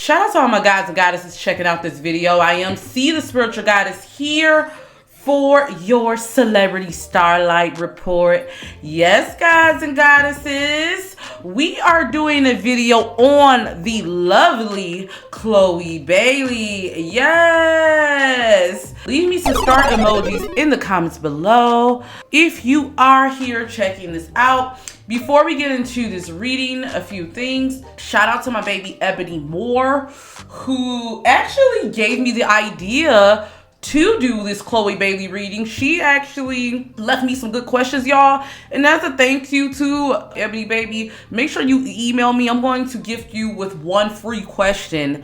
Shout out to all my guys and goddesses checking out this video. I am C, the spiritual goddess, here for your celebrity starlight report. Yes, guys and goddesses, we are doing a video on the lovely Chloe Bailey. Yes, leave me some star emojis in the comments below if you are here checking this out. Before we get into this reading, a few things. Shout out to my baby Ebony Moore, who actually gave me the idea to do this Chloe Bailey reading. She actually left me some good questions, y'all. And as a thank you to Ebony Baby, make sure you email me. I'm going to gift you with one free question.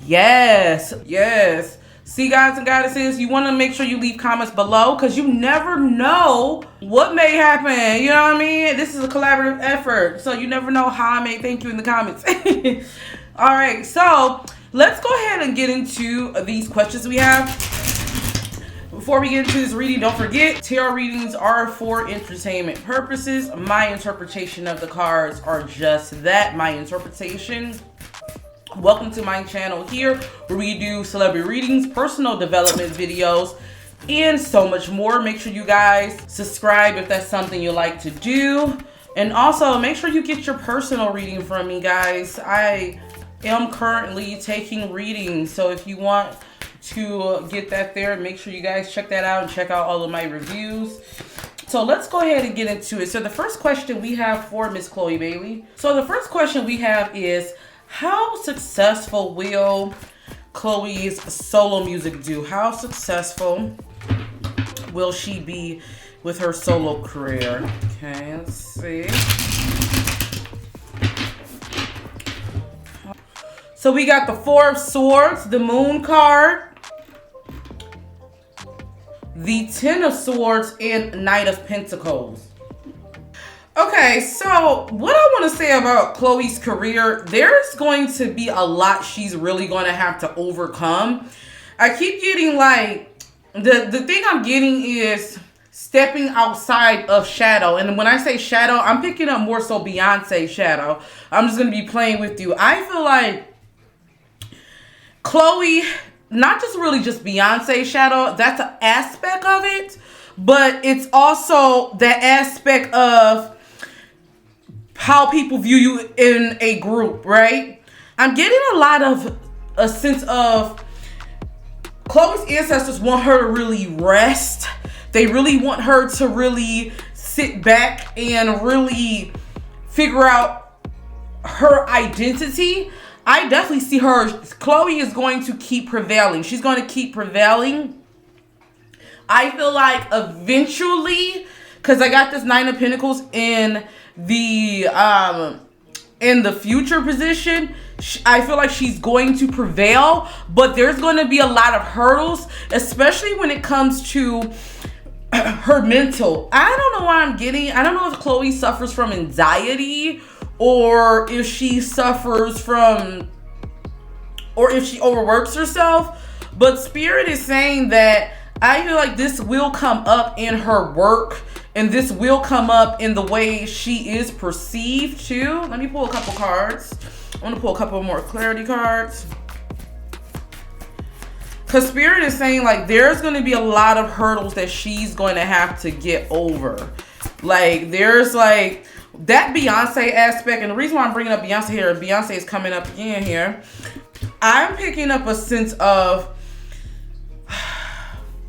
Yes, yes. See, guys and goddesses, you want to make sure you leave comments below because you never know what may happen. You know what I mean? This is a collaborative effort, so you never know how I may thank you in the comments. All right, so let's go ahead and get into these questions we have. Before we get into this reading, don't forget, tarot readings are for entertainment purposes. My interpretation of the cards are just that, my interpretation. Welcome to my channel here where we do celebrity readings, personal development videos, and so much more. Make sure you guys subscribe if that's something you like to do. And also make sure you get your personal reading from me, guys. I am currently taking readings, so if you want to get that there, make sure you guys check that out and check out all of my reviews. So let's go ahead and get into it. So the first question we have for Miss Chloe Bailey. So the first question we have is, how successful will Chloe's solo music do? How successful will she be with her solo career? Okay, let's see. So we got the Four of Swords, the Moon card, the Ten of Swords, and Knight of Pentacles. Okay, so what I want to say about Chloe's career, there's going to be a lot she's really going to have to overcome. I keep getting like, the thing I'm getting is stepping outside of shadow. And when I say shadow, I'm picking up more so Beyonce shadow. I'm just going to be playing with you. I feel like Chloe, not just really just Beyonce shadow, that's an aspect of it, but it's also that aspect of how people view you in a group, right? I'm getting a lot of a sense of Chloe's ancestors want her to really rest. They really want her to really sit back and really figure out her identity. I definitely see her. Chloe is going to keep prevailing. She's going to keep prevailing. I feel like eventually, because I got this Nine of Pentacles in the future position, I feel like she's going to prevail, but there's going to be a lot of hurdles, especially when it comes to her mental. I don't know why I don't know if Chloe suffers from anxiety, or if she suffers from, or if she overworks herself, but Spirit is saying that I feel like this will come up in her work, and this will come up in the way she is perceived too. Let me pull a couple cards. I want to pull a couple more clarity cards. Because Spirit is saying like there's going to be a lot of hurdles that she's going to have to get over. Like there's like that Beyonce aspect. And the reason why I'm bringing up Beyonce here, Beyonce is coming up again here. I'm picking up a sense of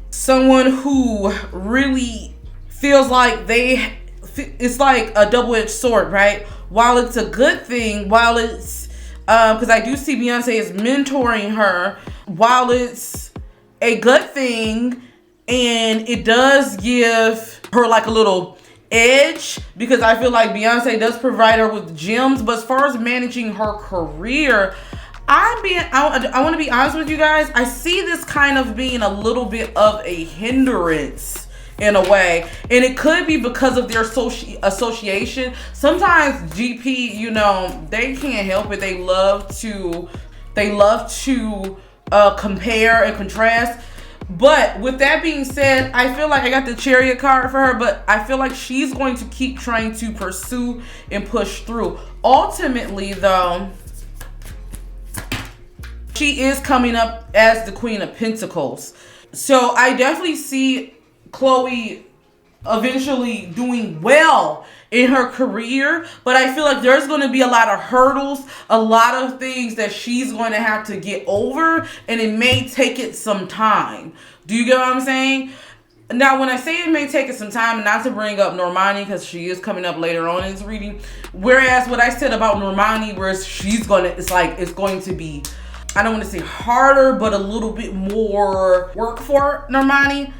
someone who really feels like it's like a double-edged sword, right? While it's a good thing, while it's because I do see Beyonce as mentoring her, while it's a good thing and it does give her like a little edge, because I feel like Beyonce does provide her with gems, but as far as managing her career, I want to be honest with you guys, I see this kind of being a little bit of a hindrance in a way, and it could be because of their association. Sometimes GP, you know, they can't help it. They love to compare and contrast. But with that being said, I feel like I got the Chariot card for her, but I feel like she's going to keep trying to pursue and push through. Ultimately, though, She is coming up as the Queen of Pentacles. So I definitely see Chloe eventually doing well in her career, but I feel like there's going to be a lot of hurdles, a lot of things that she's going to have to get over, and it may take it some time. Do you get what I'm saying? Now, when I say it may take it some time, not to bring up Normani, because she is coming up later on in this reading, whereas what I said about Normani, where she's going to, it's going to be, I don't want to say harder, but a little bit more work for Normani.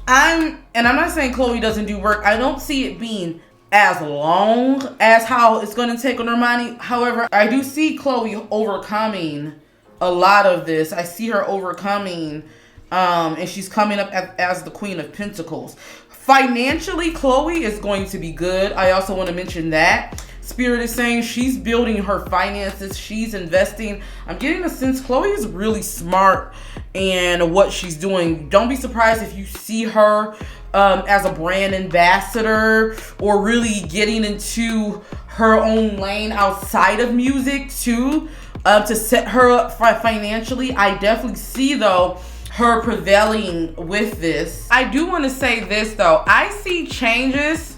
I'm not saying Chloe doesn't do work. I don't see it being as long as how it's going to take on Normani. However, I do see Chloe overcoming a lot of this. I see her overcoming, and she's coming up as the Queen of Pentacles. Financially, Chloe is going to be good. I also want to mention that. Spirit is saying she's building her finances. She's investing. I'm getting a sense Chloe is really smart in what she's doing. Don't be surprised if you see her as a brand ambassador, or really getting into her own lane outside of music too, to set her up financially. I definitely see, though, her prevailing with this. I do want to say this, though. I see changes.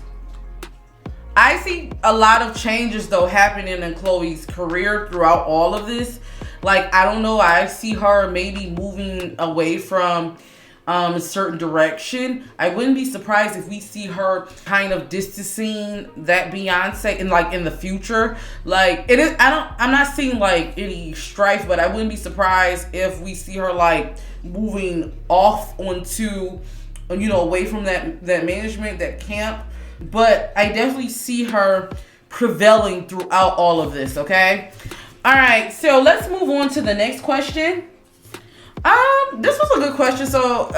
I see a lot of changes, though, happening in Chloe's career throughout all of this. Like, I don't know, I see her maybe moving away from a certain direction. I wouldn't be surprised if we see her kind of distancing that Beyonce in the future. Like, it is, I'm not seeing like any strife, but I wouldn't be surprised if we see her like moving off onto, away from that management, that camp. But I definitely see her prevailing throughout all of this, okay? All right, so let's move on to the next question. This was a good question. So,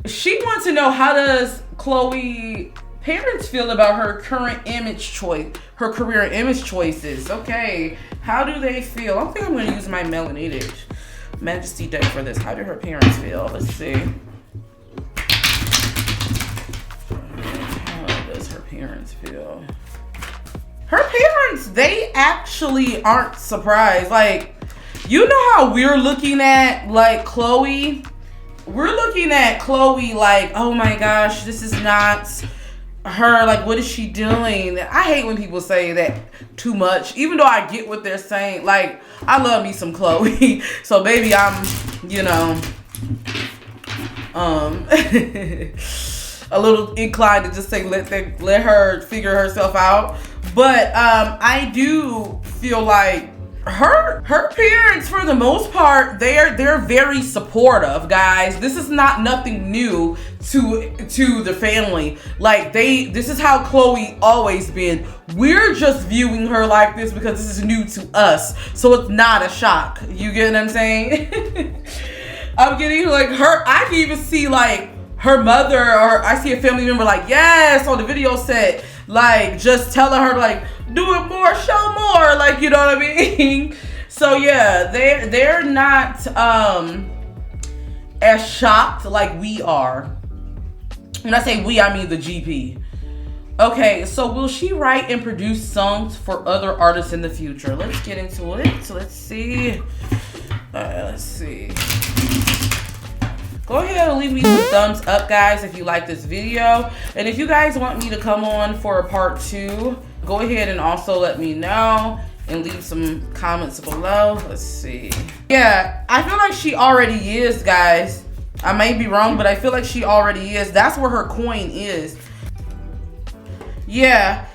she wants to know, how does Chloe parents feel about her current her career image choices? Okay, how do they feel? I think I'm going to use my Melanated Majesty deck for this. How do her parents feel? Let's see. Parents feel. Her parents, they actually aren't surprised. Like, you know how we're looking at like Chloe? We're looking at Chloe like, oh my gosh, this is not her. Like, what is she doing? I hate when people say that too much, even though I get what they're saying. Like, I love me some Chloe. So maybe I'm, a little inclined to just say let her figure herself out. But I do feel like her parents, for the most part, they're very supportive, guys. This is nothing new to the family. Like, this is how Chloe always been. We're just viewing her like this because this is new to us, so it's not a shock. You get what I'm saying? I'm getting like her. I can even see like her mother, or I see a family member like, yes, on the video set, like just telling her like, do it more, show more, like, you know what I mean? So yeah, they're not as shocked like we are. When I say we, I mean the GP. Okay, so will she write and produce songs for other artists in the future? Let's get into it. So let's see. Let's see. Go ahead and leave me some thumbs up, guys, if you like this video. And if you guys want me to come on for a part 2, go ahead and also let me know and leave some comments below. Let's see. Yeah, I feel like she already is, guys. I may be wrong, but I feel like she already is. That's where her coin is. Yeah,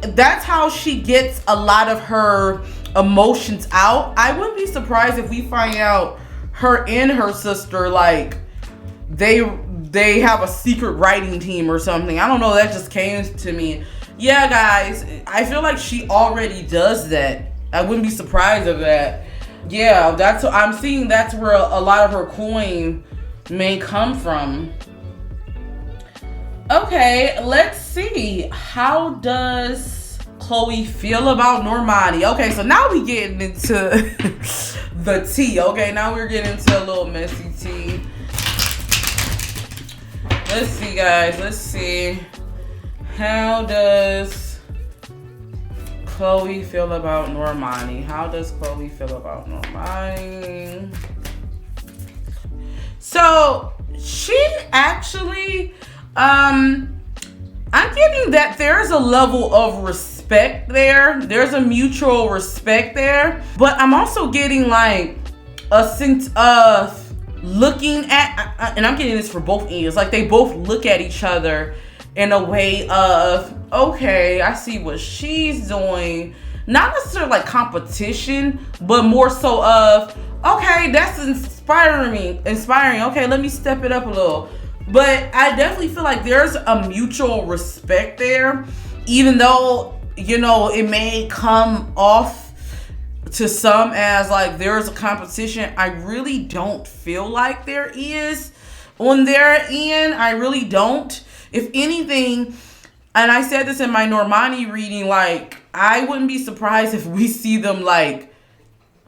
that's how she gets a lot of her emotions out. I wouldn't be surprised if we find out her and her sister, like, they have a secret writing team or something. I don't know, that just came to me. Yeah, guys, I feel like she already does that. I wouldn't be surprised of that. Yeah, I'm seeing that's where a lot of her coin may come from. Okay, let's see. How does Chloe feel about Normani? Okay, so now we getting into the tea. Okay, now we're getting into a little messy tea. Let's see, guys. Let's see. How does Chloe feel about Normani? How does Chloe feel about Normani? So she actually, I'm getting that there's a level of respect there. There's a mutual respect there. But I'm also getting like a sense of looking at, and I'm getting this for both ends, like they both look at each other in a way of, okay, I see what she's doing. Not necessarily like competition, but more so of, okay, that's inspiring. Okay, let me step it up a little. But I definitely feel like there's a mutual respect there, even though, you know, it may come off to some as like there's a competition. I really don't feel like there is on their end. I really don't. If anything, and I said this in my Normani reading, like I wouldn't be surprised if we see them like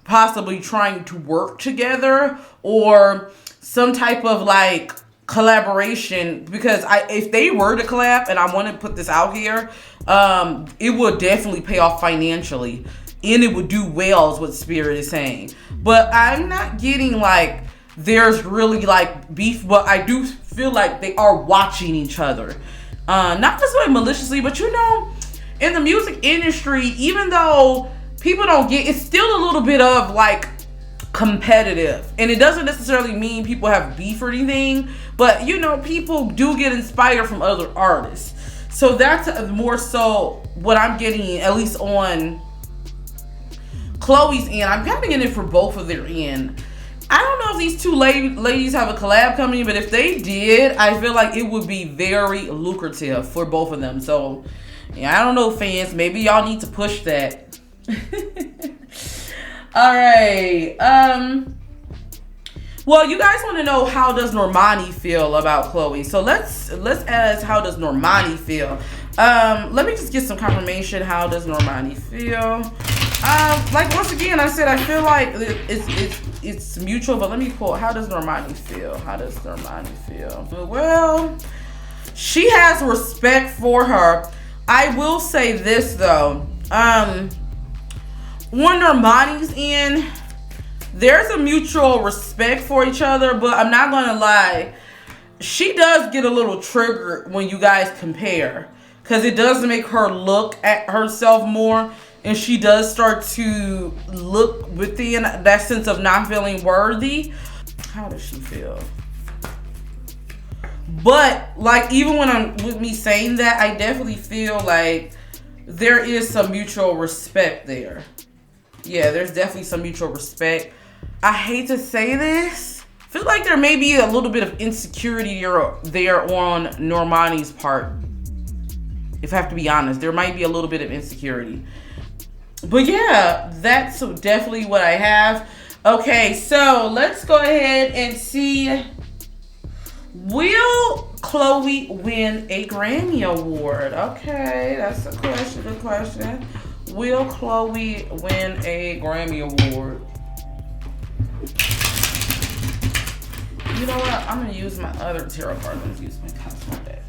possibly trying to work together or some type of like collaboration, because if they were to collab, and I want to put this out here, it would definitely pay off financially and it would do well is what Spirit is saying. But I'm not getting like there's really like beef, but I do feel like they are watching each other, not necessarily maliciously, but you know, in the music industry, even though people don't get, it's still a little bit of like competitive, and it doesn't necessarily mean people have beef or anything, but you know, people do get inspired from other artists. So that's more so what I'm getting, at least on Chloe's end. I'm kind of getting it for both of their end. I don't know if these two ladies have a collab coming, but if they did, I feel like it would be very lucrative for both of them. So yeah, I don't know, fans, maybe y'all need to push that. All right. Well, you guys want to know, how does Normani feel about Chloe? So let's ask, how does Normani feel? Let me just get some confirmation. How does Normani feel? Like once again, I said I feel like it's mutual, but let me pull. How does Normani feel? How does Normani feel? Well, she has respect for her. I will say this though. On Normani's end, there's a mutual respect for each other, but I'm not gonna lie, she does get a little triggered when you guys compare, because it does make her look at herself more, and she does start to look within that sense of not feeling worthy. How does she feel? But like, even when I'm with me saying that, I definitely feel like there is some mutual respect there. Yeah, there's definitely some mutual respect. I hate to say this. I feel like there may be a little bit of insecurity there on Normani's part. If I have to be honest, there might be a little bit of insecurity. But yeah, that's definitely what I have. Okay, so let's go ahead and see. Will Chloe win a Grammy Award? Okay, that's a question. Good question. Will Chloe win a Grammy Award? You know what? I'm going to use my other tarot card. I'm going to use my CaShApp deck.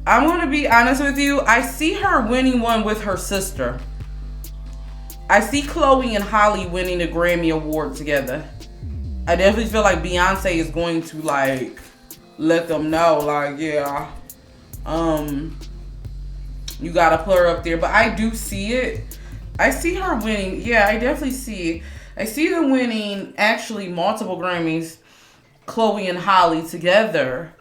I'm going to be honest with you. I see her winning one with her sister. I see Chloe and Holly winning the Grammy Award together. I definitely feel like Beyonce is going to like let them know, like, yeah, you gotta put her up there. But I do see it. I see her winning. Yeah, I definitely see it. I see them winning actually multiple Grammys, Chloe and Holly together.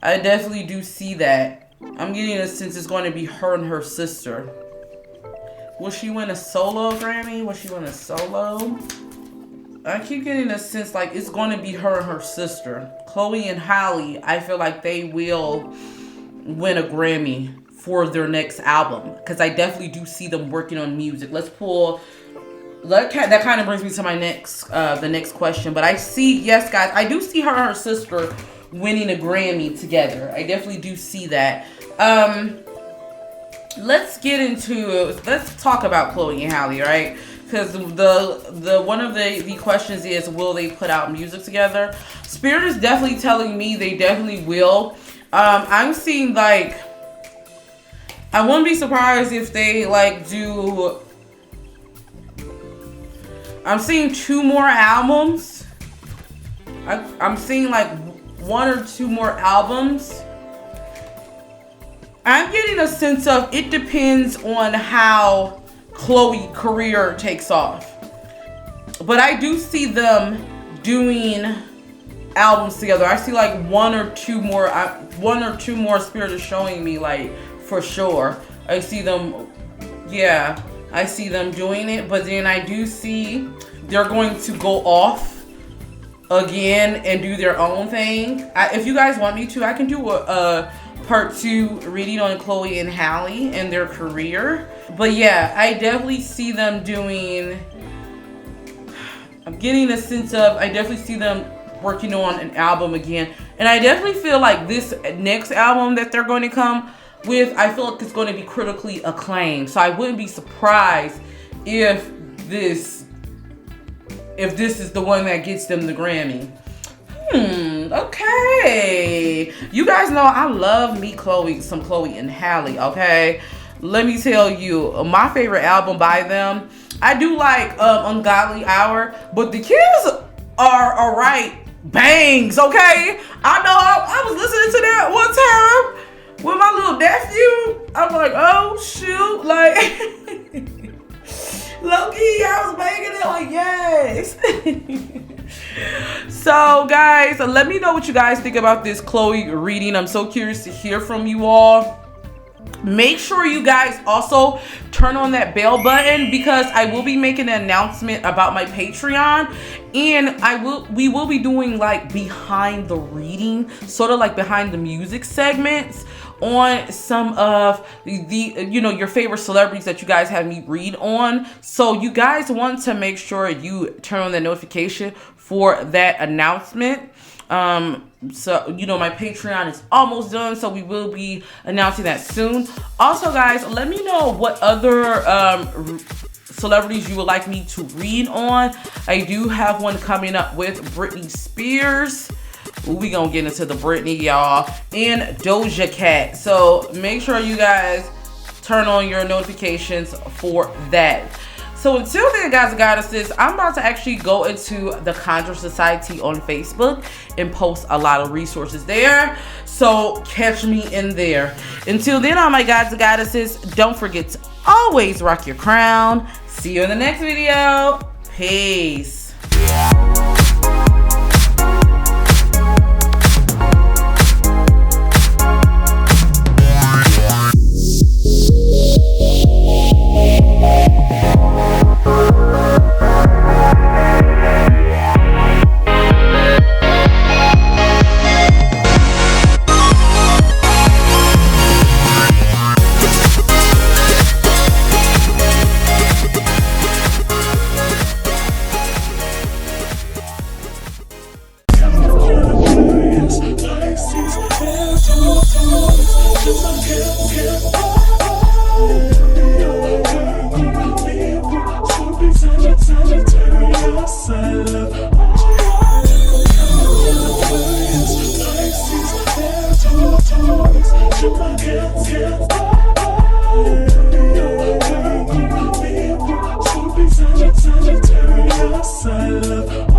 I definitely do see that. I'm getting a sense it's going to be her and her sister. Will she win a solo Grammy? Will she win a solo? I keep getting a sense like it's going to be her and her sister. Chloe and Holly, I feel like they will win a Grammy for their next album, because I definitely do see them working on music. Let's pull. That kind of brings me to my the next question. But I see, yes, guys, I do see her and her sister winning a Grammy together. I definitely do see that. Let's talk about Chloe and Halle, right? Because the one of the questions is, will they put out music together? Spirit is definitely telling me they definitely will. I'm seeing like I wouldn't be surprised if they like do. I'm seeing 2 more albums. I'm seeing like 1 or 2 more albums. I'm getting a sense of it depends on how Chloe's career takes off. But I do see them doing albums together. I see like 1 or 2 more. 1 or 2 more. Spirit is showing me like for sure. I see them. Yeah, I see them doing it. But then I do see they're going to go off again and do their own thing. If you guys want me to, I can do a part 2 reading on Chloe and Halle and their career. But yeah, I definitely see them doing. I'm getting a sense of. I definitely see them working on an album again, and I definitely feel like this next album that they're going to come with, I feel like it's going to be critically acclaimed. So I wouldn't be surprised if this is the one that gets them the Grammy. Okay. You guys know I love me some Chloe and Halle, okay? Let me tell you, my favorite album by them, I do like Ungodly Hour, but the kids are alright bangs, okay? I know I was listening to that one time with my little nephew. I'm like, oh shoot, like low-key, I was banging it like, yes. So guys, let me know what you guys think about this Chloe reading. I'm so curious to hear from you all. Make sure you guys also turn on that bell button, because I will be making an announcement about my Patreon, and we will be doing like behind the reading, sort of like behind the music segments on some of the your favorite celebrities that you guys have me read on. So you guys want to make sure you turn on the notification for that announcement. So my Patreon is almost done, so we will be announcing that soon. Also guys, let me know what other celebrities you would like me to read on. I do have one coming up with Britney Spears. We gonna get into the Britney, y'all, and Doja Cat. So make sure you guys turn on your notifications for that. So until then, guys and goddesses, I'm about to actually go into the Conjure Society on Facebook and post a lot of resources there. So catch me in there. Until then, all my gods and goddesses, don't forget to always rock your crown. See you in the next video. Peace. Silent